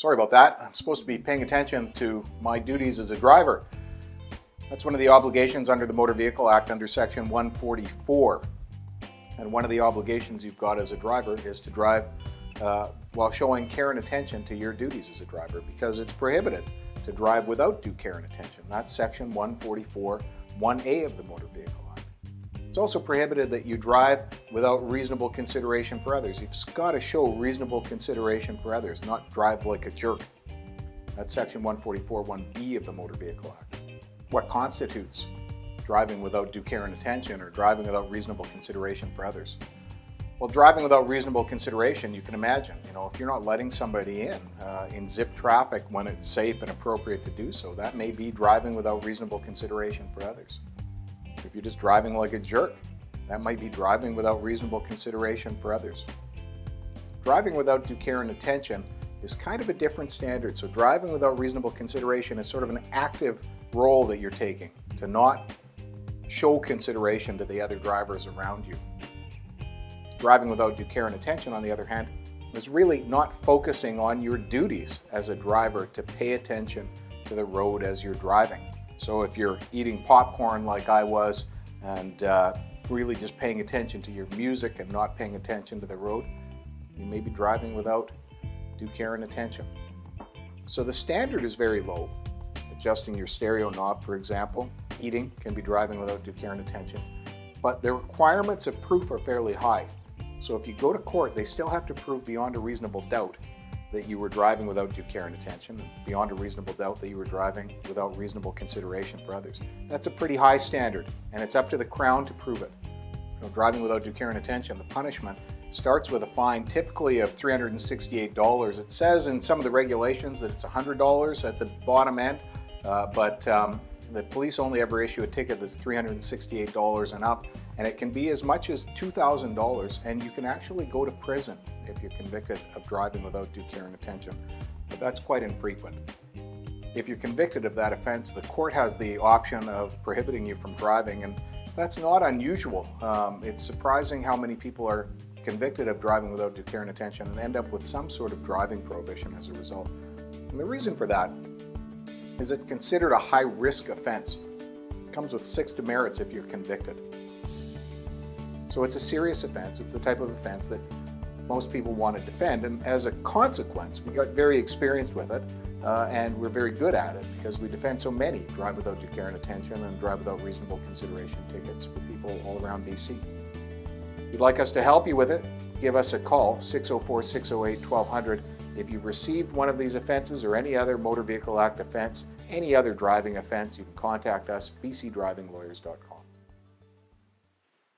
Sorry about that. I'm supposed to be paying attention to my duties as a driver. That's one of the obligations under the Motor Vehicle Act under Section 144. And one of the obligations you've got as a driver is to drive while showing care and attention to your duties as a driver, because it's prohibited to drive without due care and attention. That's Section 144, 1A of the Motor Vehicle Act. It's also prohibited that you drive without reasonable consideration for others. You've got to show reasonable consideration for others, not drive like a jerk. That's Section 144, 1B of the Motor Vehicle Act. What constitutes driving without due care and attention, or driving without reasonable consideration for others? Well, driving without reasonable consideration, you can imagine, if you're not letting somebody in zip traffic when it's safe and appropriate to do so, that may be driving without reasonable consideration for others. If you're just driving like a jerk, that might be driving without reasonable consideration for others. Driving without due care and attention is kind of a different standard. So driving without reasonable consideration is sort of an active role that you're taking to not show consideration to the other drivers around you. Driving without due care and attention, on the other hand, is really not focusing on your duties as a driver to pay attention to the road as you're driving. So if you're eating popcorn like I was and really just paying attention to your music and not paying attention to the road, you may be driving without due care and attention. So the standard is very low. Adjusting your stereo knob, for example, eating can be driving without due care and attention. But the requirements of proof are fairly high. So if you go to court, they still have to prove beyond a reasonable doubt that you were driving without due care and attention, and beyond a reasonable doubt that you were driving without reasonable consideration for others. That's a pretty high standard, and it's up to the Crown to prove it. Driving without due care and attention, the punishment starts with a fine typically of $368. It says in some of the regulations that it's $100 at the bottom end, but the police only ever issue a ticket that's $368 and up, and it can be as much as $2,000, and you can actually go to prison if you're convicted of driving without due care and attention, but that's quite infrequent. If you're convicted of that offense, the court has the option of prohibiting you from driving, and that's not unusual. It's surprising how many people are convicted of driving without due care and attention and end up with some sort of driving prohibition as a result. And the reason for that is it's considered a high-risk offense. It comes with 6 demerits if you're convicted. So it's a serious offense. It's the type of offense that most people want to defend, and as a consequence, we got very experienced with it, and we're very good at it because we defend so many drive without due care and attention and drive without reasonable consideration tickets for people all around BC. If you'd like us to help you with it, give us a call, 604-608-1200. If you've received one of these offenses or any other Motor Vehicle Act offense, any other driving offense, you can contact us, bcdrivinglawyers.com.